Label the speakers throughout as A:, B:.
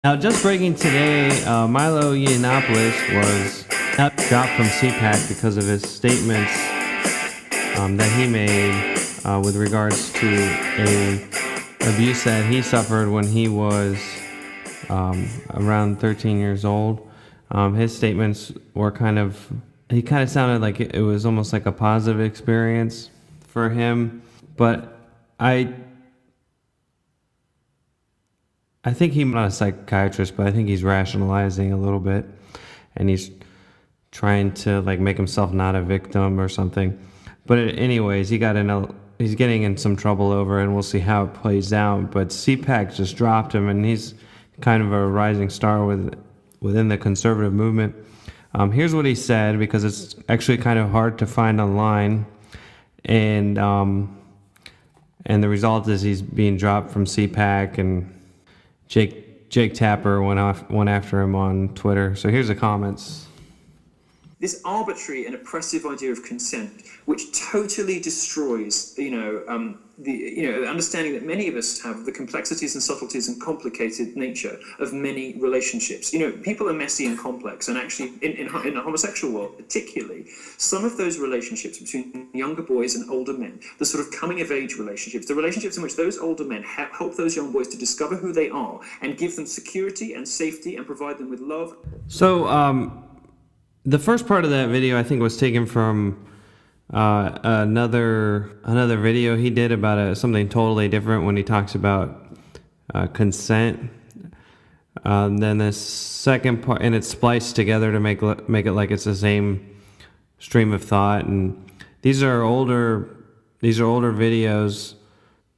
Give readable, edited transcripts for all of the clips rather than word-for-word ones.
A: Now, just breaking today, Milo Yiannopoulos was dropped from CPAC because of his statements that he made with regards to a abuse that he suffered when he was around 13 years old. His statements were he kind of sounded like it was almost like a positive experience for him, but I think he's not a psychiatrist, but I think he's rationalizing a little bit, and he's trying to like make himself not a victim or something. But anyways, he's getting in some trouble over it, and we'll see how it plays out. But CPAC just dropped him, and he's kind of a rising star within the conservative movement. Here's what he said, because it's actually kind of hard to find online, and the result is he's being dropped from CPAC, and Jake Tapper went after him on Twitter. So here's the comments.
B: This arbitrary and oppressive idea of consent, which totally destroys, the understanding that many of us have of the complexities and subtleties and complicated nature of many relationships. People are messy and complex, and actually, in the homosexual world particularly, some of those relationships between younger boys and older men, the sort of coming of age relationships, the relationships in which those older men help those young boys to discover who they are and give them security and safety and provide them with love.
A: So, the first part of that video, I think, was taken from another video he did about something totally different when he talks about consent. Then the second part, and it's spliced together to make it like it's the same stream of thought. And these are older videos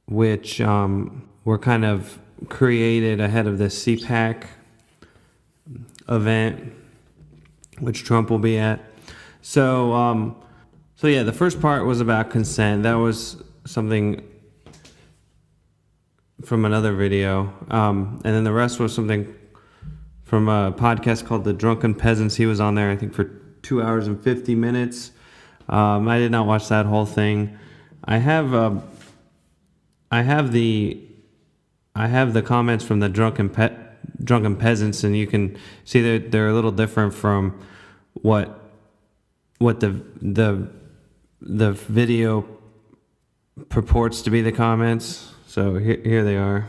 A: which were kind of created ahead of the CPAC event, which Trump will be at. So yeah, the first part was about consent. That was something from another video. And then the rest was something from a podcast called The Drunken Peasants. He was on there, I think, for 2 hours and 50 minutes. I did not watch that whole thing. I have the comments from the Drunken Peasants, and you can see that they're a little different from what the video purports to be the comments. So here they are.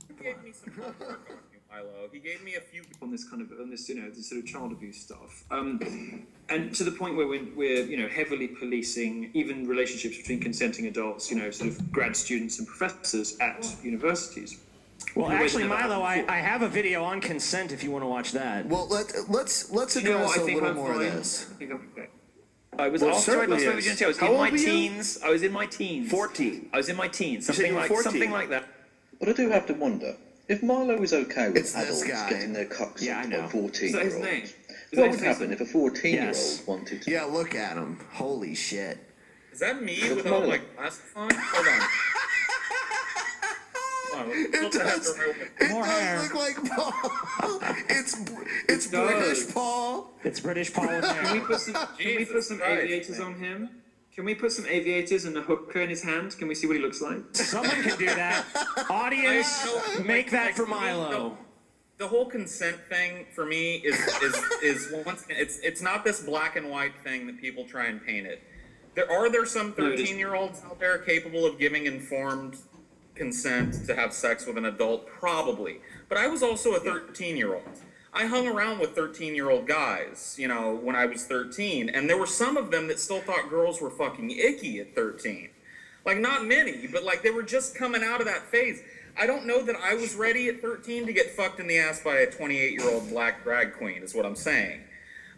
C: He gave me some homework on you, Milo. He gave me a few
B: on this this sort of child abuse stuff, and to the point where we're heavily policing even relationships between consenting adults, sort of grad students and professors at universities.
D: Well, actually, Milo, I have a video on consent if you want to watch that.
E: Well, let's address a little more of this.
B: I think I'm okay.
C: I was also in my teens.
E: 14.
C: I was in my teens. Something like that.
F: But I do have to wonder, if Milo is okay with
E: It's this
F: adults
E: guy.
F: getting their cocks sucked by
B: Is that his name?
F: 14-year-olds,
B: Is that
F: what
B: his
F: would happen
B: name?
F: if a 14-year-old
D: Yes.
F: wanted to?
E: Yeah, look at him. Holy shit.
C: Is that me
F: That's
C: without
F: Milo.
C: my glasses on? Hold on.
E: It does look like Paul. It's British Paul.
D: It's British Paul in
B: Can we
D: there.
B: put some
C: Christ,
B: aviators on him? Can we put some aviators and a hookah in his hand? Can we see what he looks like?
D: Someone can do that. Audience, make that for Milo.
C: The whole consent thing for me is once it's not this black and white thing that people try and paint it. There are some 13-year-olds out there capable of giving informed consent to have sex with an adult? Probably. But I was also a 13-year-old. I hung around with 13-year-old guys, when I was 13, and there were some of them that still thought girls were fucking icky at 13. Like, not many, but they were just coming out of that phase. I don't know that I was ready at 13 to get fucked in the ass by a 28-year-old black drag queen, is what I'm saying.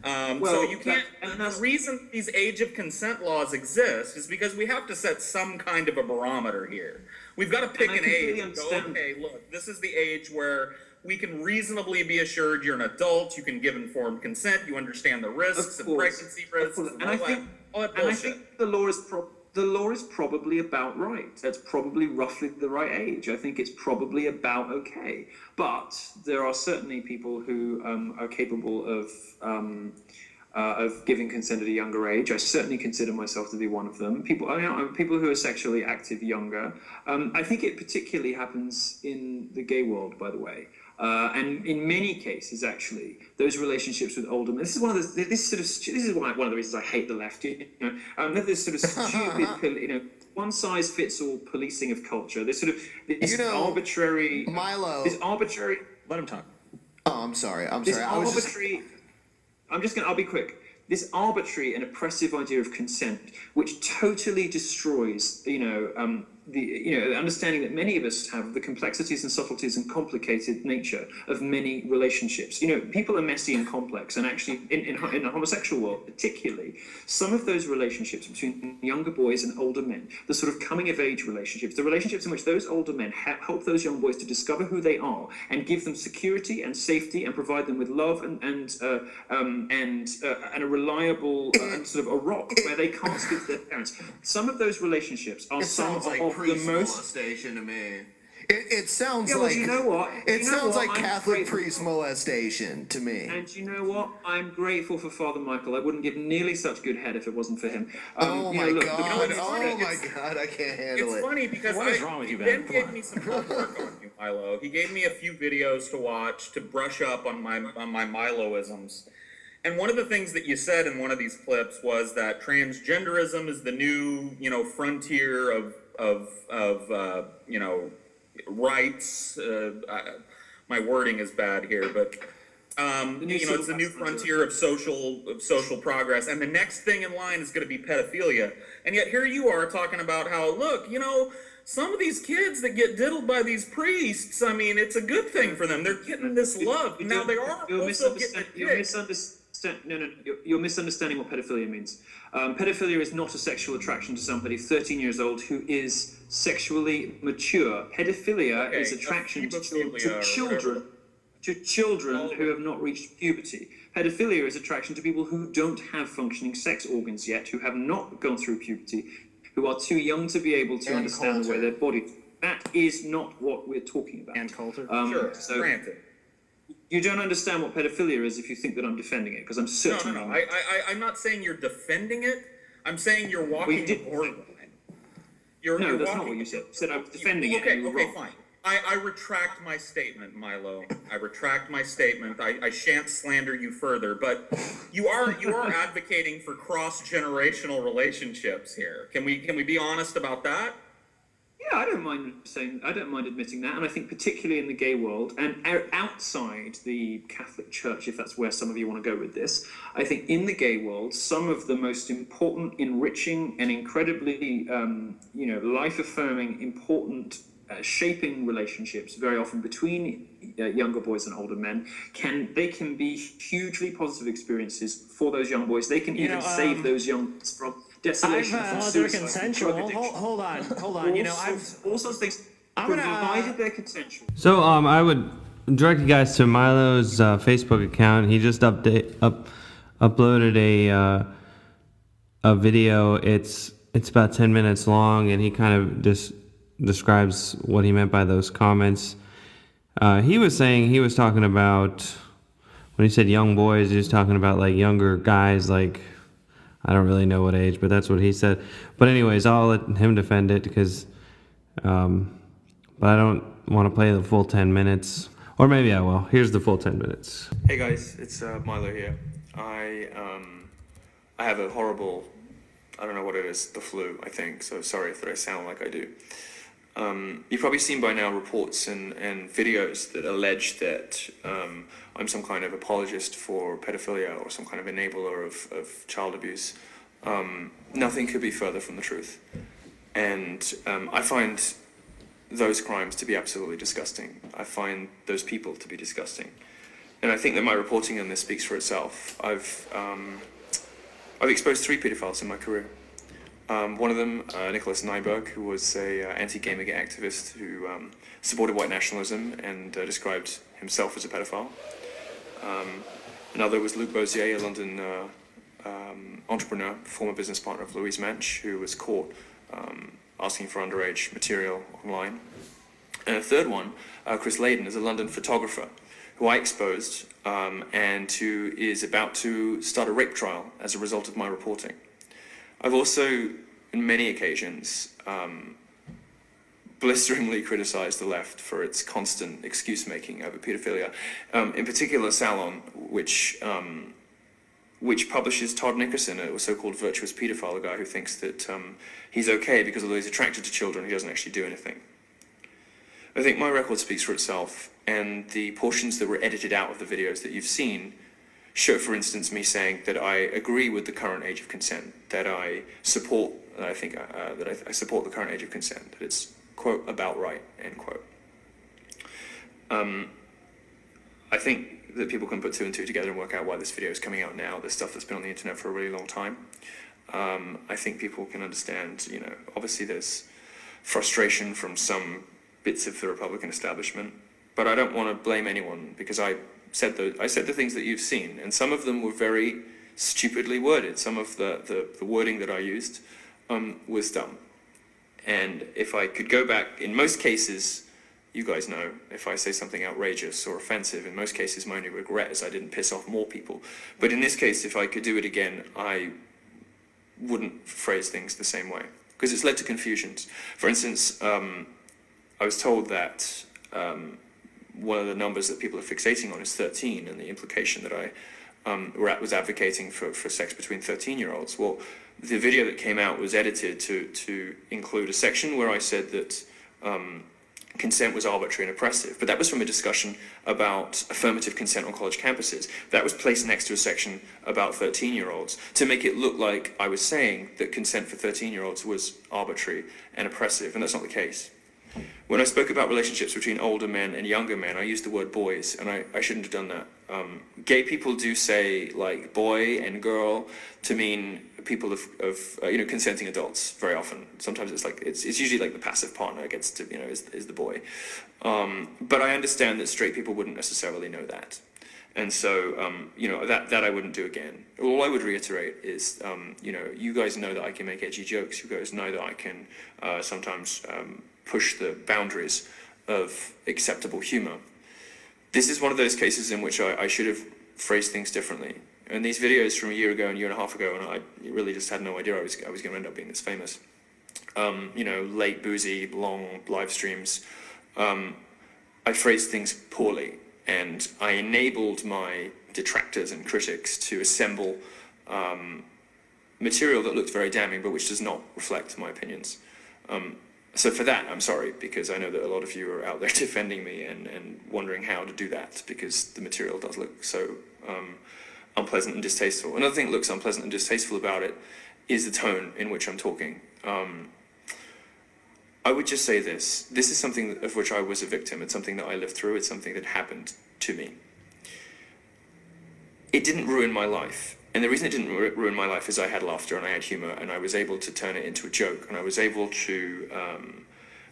C: So you can't. The reason these age of consent laws exist is because we have to set some kind of a barometer here. We've got to pick an age and go, okay, look, this is the age where we can reasonably be assured you're an adult, you can give informed consent, you understand the risks and pregnancy risks, and all that bullshit.
B: I think the law is probably about right. That's probably roughly the right age. I think it's probably about okay. But there are certainly people who are capable of giving consent at a younger age. I certainly consider myself to be one of them. People who are sexually active younger. I think it particularly happens in the gay world, by the way. And in many cases, actually, those relationships with older men. This is why one of the reasons I hate the left. This sort of stupid, one size fits all policing of culture. This arbitrary,
E: Milo.
B: This arbitrary.
D: Let him talk.
E: Oh, I'm sorry. I'll
B: be quick. This arbitrary and oppressive idea of consent, which totally destroys, the understanding that many of us have, the complexities and subtleties and complicated nature of many relationships. People are messy and complex, and actually, in the homosexual world particularly, some of those relationships between younger boys and older men, the sort of coming of age relationships, the relationships in which those older men help those young boys to discover who they are and give them security and safety and provide them with love and a reliable and sort of a rock where they can't speak to their parents. Some of those relationships are some of the most
E: molestation to me. It sounds
B: Yeah, well, you know what?
E: It sounds like
B: I'm
E: Catholic
B: grateful.
E: priest molestation to me.
B: And you know what? I'm grateful for Father Michael. I wouldn't give nearly such good head if it wasn't for him.
E: Oh my god!
C: It's
E: God! I can't handle it.
C: It's funny because
D: What is wrong with you, Ben?
C: Ben
D: Come
C: gave
D: on.
C: me some homework on you, Milo. He gave me a few videos to watch to brush up on my Miloisms. And one of the things that you said in one of these clips was that transgenderism is the new, frontier of rights. My wording is bad here, but it's the new frontier of social progress. And the next thing in line is going to be pedophilia. And yet here you are talking about how, look, some of these kids that get diddled by these priests, I mean, it's a good thing for them. They're getting this love. Now they are also getting a kick.
B: You're misunderstanding what pedophilia means. Pedophilia is not a sexual attraction to somebody 13 years old who is sexually mature. Pedophilia is attraction to children who have not reached puberty. Pedophilia is attraction to people who don't have functioning sex organs yet, who have not gone through puberty, who are too young to be able to understand the way their body. That is not what we're talking about.
D: And Coulter?
C: Sure, granted.
B: You don't understand what pedophilia is if you think that I'm defending it, because I'm certainly
C: No.
B: not.
C: I'm not saying you're defending it. I'm saying you're walking the borderline.
B: No, that's not what you said. You said I was defending it. And you were
C: Okay,
B: wrong.
C: fine. I retract my statement, Milo. I retract my statement. I shan't slander you further, but you are advocating for cross-generational relationships here. Can we be honest about that?
B: Yeah, I don't mind admitting that, and I think particularly in the gay world and outside the Catholic Church, if that's where some of you want to go with this, I think in the gay world, some of the most important, enriching, and incredibly, life-affirming, important, shaping relationships, very often between younger boys and older men, can be hugely positive experiences for those young boys. They can even save those young boys from desolation.
D: They're consensual. Hold on.
B: All sorts of things. Provided they're consensual.
A: So I would direct you guys to Milo's Facebook account. He just uploaded a video. It's about 10 minutes long, and he kind of just describes what he meant by those comments. He was talking about, when he said young boys, he was talking about like younger guys, like I don't really know what age, but that's what he said. But anyways, I'll let him defend it because, but I don't want to play the full 10 minutes. Or maybe I will. Here's the full 10 minutes.
G: Hey guys, it's Milo here. I have a horrible, I don't know what it is, the flu, I think. So sorry if I sound like I do. You've probably seen by now reports and videos that allege that I'm some kind of apologist for pedophilia or some kind of enabler of child abuse. Nothing could be further from the truth. And I find those crimes to be absolutely disgusting. I find those people to be disgusting. And I think that my reporting on this speaks for itself. I've exposed 3 pedophiles in my career. One of them, Nicholas Nyberg, who was a anti-Gamergate activist who supported white nationalism and described himself as a pedophile. Another was Luc Bozier, a London entrepreneur, former business partner of Louise Manch, who was caught asking for underage material online. And a third one, Chris Layden, is a London photographer who I exposed and who is about to start a rape trial as a result of my reporting. I've also, in many occasions, blisteringly criticized the left for its constant excuse-making over pedophilia. In particular, Salon, which publishes Todd Nickerson, a so-called virtuous pedophile, a guy who thinks that he's okay because although he's attracted to children, he doesn't actually do anything. I think my record speaks for itself, and the portions that were edited out of the videos that you've seen show, for instance, me saying that I agree with the current age of consent, that I support, I support the current age of consent, that it's, quote, about right, end quote. I think that people can put two and two together and work out why this video is coming out now. There's stuff that's been on the internet for a really long time. I think people can understand, you know, obviously there's frustration from some bits of the Republican establishment, but I don't want to blame anyone because I said the things that you've seen, and some of them were very stupidly worded. Some of the wording that I used was dumb. And if I could go back, in most cases, you guys know, if I say something outrageous or offensive, in most cases my only regret is I didn't piss off more people. But in this case, if I could do it again, I wouldn't phrase things the same way, because it's led to confusions. For instance, I was told that one of the numbers that people are fixating on is 13, and the implication that I was advocating for sex between 13-year-olds. Well, the video that came out was edited to include a section where I said that consent was arbitrary and oppressive, but that was from a discussion about affirmative consent on college campuses. That was placed next to a section about 13-year-olds to make it look like I was saying that consent for 13-year-olds was arbitrary and oppressive, and that's not the case. When I spoke about relationships between older men and younger men, I used the word boys, and I shouldn't have done that. Gay people do say like boy and girl to mean people of consenting adults very often. Sometimes it's usually like the passive partner gets to, is the boy. But I understand that straight people wouldn't necessarily know that. And so, that I wouldn't do again. All I would reiterate is, you guys know that I can make edgy jokes. You guys know that I can sometimes push the boundaries of acceptable humor. This is one of those cases in which I should have phrased things differently. And these videos from a year ago and a year and a half ago, and I really just had no idea I was going to end up being this famous. Late, boozy, long live streams. I phrased things poorly, and I enabled my detractors and critics to assemble material that looked very damning, but which does not reflect my opinions. So for that, I'm sorry, because I know that a lot of you are out there defending me and wondering how to do that, because the material does look so unpleasant and distasteful. Another thing that looks unpleasant and distasteful about it is the tone in which I'm talking. I would just say this is something of which I was a victim. It's something that I lived through. It's something that happened to me. It didn't ruin my life. And the reason it didn't ruin my life is I had laughter and I had humor, and I was able to turn it into a joke, and I was able to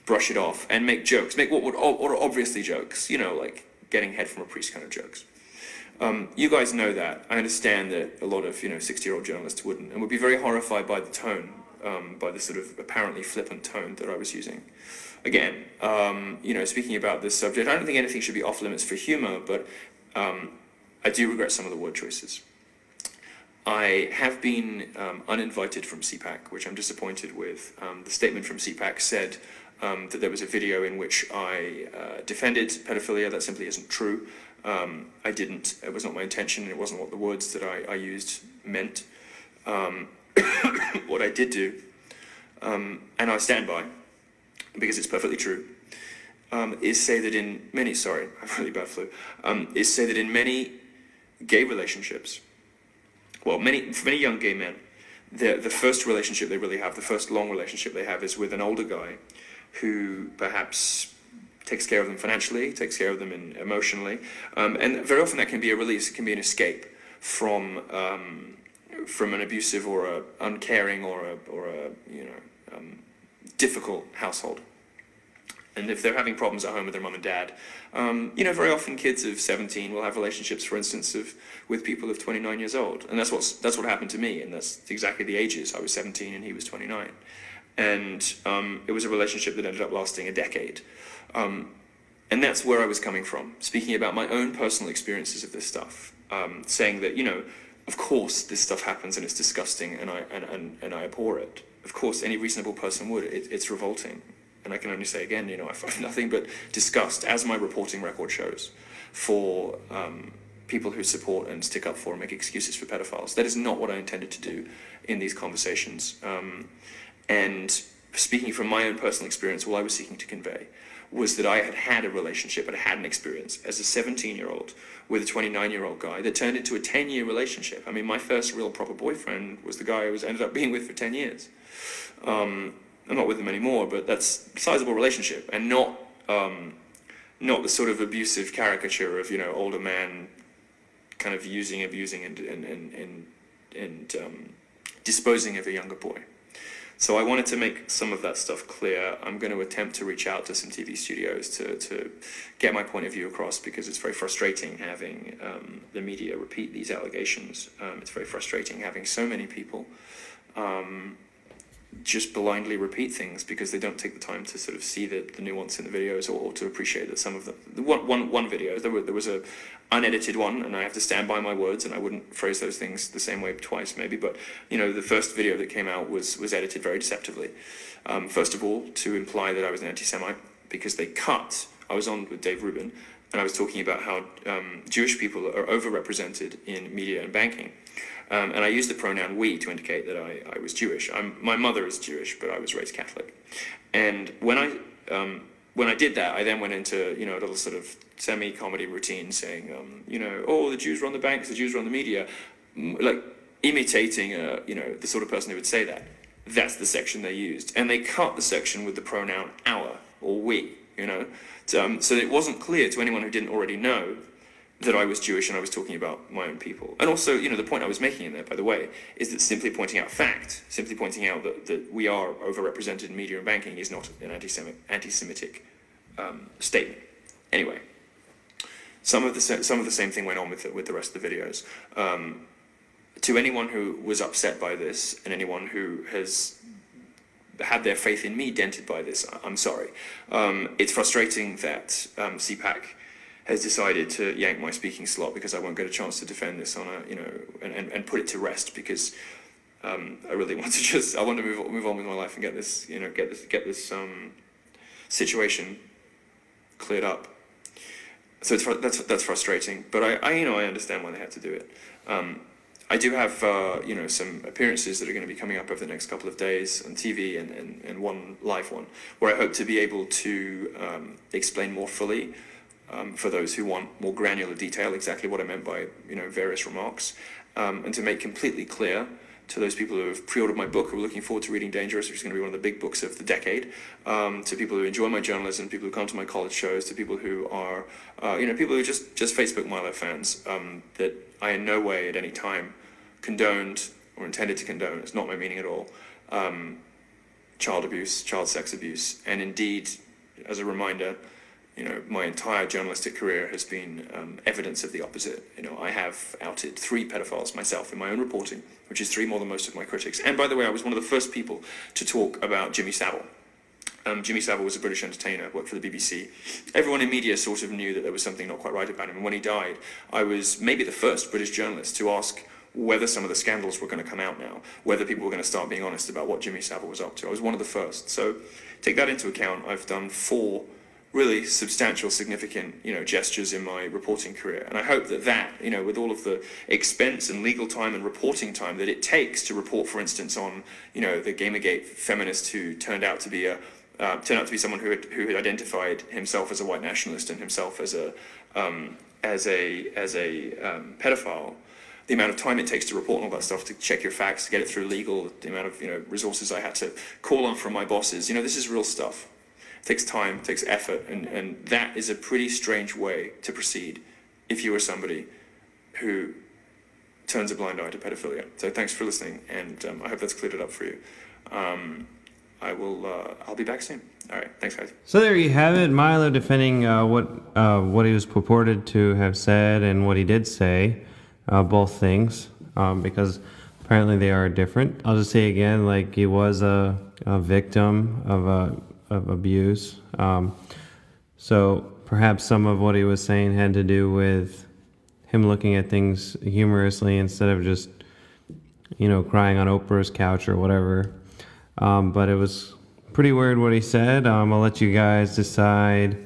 G: brush it off and make jokes, make what are obviously jokes, like getting head from a priest kind of jokes. You guys know that. I understand that a lot of 60-year-old journalists wouldn't, and would be very horrified by the tone, by the sort of apparently flippant tone that I was using. Again, speaking about this subject, I don't think anything should be off limits for humor, but I do regret some of the word choices. I have been uninvited from CPAC, which I'm disappointed with. The statement from CPAC said that there was a video in which I defended pedophilia. That simply isn't true. I didn't. It was not my intention. It wasn't what the words that I used meant. What I did do, and I stand by, because it's perfectly true, is say that in many, sorry, I have really bad flu, is say that in many gay relationships, for many young gay men, the first relationship they really have, the first long relationship they have, is with an older guy who perhaps takes care of them financially, takes care of them emotionally, and very often that can be a release, it can be an escape from an abusive or a uncaring or a difficult household. And if they're having problems at home with their mum and dad, very often kids of 17 will have relationships, for instance, with people of 29 years old. And that's what happened to me, and that's exactly the ages. I was 17 and he was 29. And it was a relationship that ended up lasting a decade. And that's where I was coming from, speaking about my own personal experiences of this stuff, saying that, of course this stuff happens and it's disgusting and I abhor it. Of course any reasonable person would. It's revolting. and I can only say again, I find nothing but disgust, as my reporting record shows, for people who support and stick up for and make excuses for pedophiles. That is not what I intended to do in these conversations. And speaking from my own personal experience, all I was seeking to convey was that I had a relationship, I had an experience as a 17-year-old with a 29-year-old guy that turned into a 10-year relationship. I mean, my first real proper boyfriend was the guy I ended up being with for 10 years. I'm not with him anymore, but that's a sizable relationship, and not the sort of abusive caricature of, older man kind of abusing, and disposing of a younger boy. So I wanted to make some of that stuff clear. I'm going to attempt to reach out to some TV studios to get my point of view across, because it's very frustrating having the media repeat these allegations. It's very frustrating having so many people just blindly repeat things because they don't take the time to sort of see the nuance in the videos, or to appreciate that some of the one video, there was a unedited one, and I have to stand by my words, and I wouldn't phrase those things the same way twice maybe, but the first video that came out was edited very deceptively. First of all, to imply that I was an anti-Semite, because I was on with Dave Rubin, and I was talking about how Jewish people are overrepresented in media and banking. And I used the pronoun we to indicate that I was Jewish. My mother is Jewish, but I was raised Catholic. And when I did that, I then went into a little sort of semi-comedy routine saying, the Jews run the banks, the Jews run the media, like imitating the sort of person who would say that. That's the section they used, and they cut the section with the pronoun our or we. So it wasn't clear to anyone who didn't already know that I was Jewish and I was talking about my own people. And also, the point I was making in there, by the way, is that simply pointing out simply pointing out that we are overrepresented in media and banking is not an anti-Semitic statement. Anyway, some of the same thing went on with the rest of the videos. To anyone who was upset by this, and anyone who has had their faith in me dented by this, I'm sorry. It's frustrating that CPAC has decided to yank my speaking slot, because I won't get a chance to defend this on and put it to rest, because I really want to I want to move on with my life and get this situation cleared up. So that's frustrating, but I understand why they had to do it. I do have some appearances that are going to be coming up over the next couple of days on TV, and one live one where I hope to be able to explain more fully, for those who want more granular detail, exactly what I meant by various remarks, and to make completely clear to those people who have pre-ordered my book, who are looking forward to reading Dangerous, which is going to be one of the big books of the decade, to people who enjoy my journalism, people who come to my college shows, to people who are people who are just Facebook Milo fans, that I in no way at any time condoned or intended to condone, it's not my meaning at all, child abuse, child sex abuse. And indeed, as a reminder, my entire journalistic career has been evidence of the opposite. I have outed 3 pedophiles myself in my own reporting, which is 3 more than most of my critics. And by the way, I was one of the first people to talk about Jimmy Savile. Jimmy Savile was a British entertainer, worked for the BBC. Everyone in media sort of knew that there was something not quite right about him. And when he died, I was maybe the first British journalist to ask whether some of the scandals were going to come out now, whether people were going to start being honest about what Jimmy Savile was up to. I was one of the first. So take that into account. I've done 4 really substantial, significant, gestures in my reporting career. And I hope that, with all of the expense and legal time and reporting time that it takes to report, for instance, on, the Gamergate feminist who turned out to be someone who had identified himself as a white nationalist and himself as a pedophile. The amount of time it takes to report and all that stuff, to check your facts, to get it through legal, the amount of resources I had to call on from my bosses. This is real stuff. It takes time, it takes effort, and that is a pretty strange way to proceed if you are somebody who turns a blind eye to pedophilia. So thanks for listening, and I hope that's cleared it up for you. I'll be back soon. All right, thanks, guys.
A: So there you have it, Milo defending what he was purported to have said and what he did say, both things, because apparently they are different. I'll just say again, like, he was a victim of abuse. So perhaps some of what he was saying had to do with him looking at things humorously instead of just, crying on Oprah's couch or whatever. But it was pretty weird what he said. I'll let you guys decide.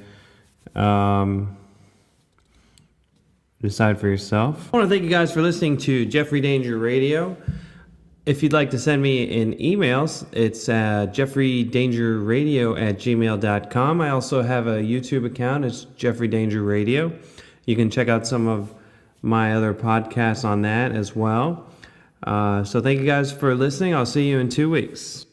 A: Decide for yourself. I want to thank you guys for listening to Jeffrey Danger Radio. If you'd like to send me an email, it's jeffreydangerradio@gmail.com. I also have a YouTube account. It's Jeffrey Danger Radio. You can check out some of my other podcasts on that as well. So thank you guys for listening. I'll see you in 2 weeks.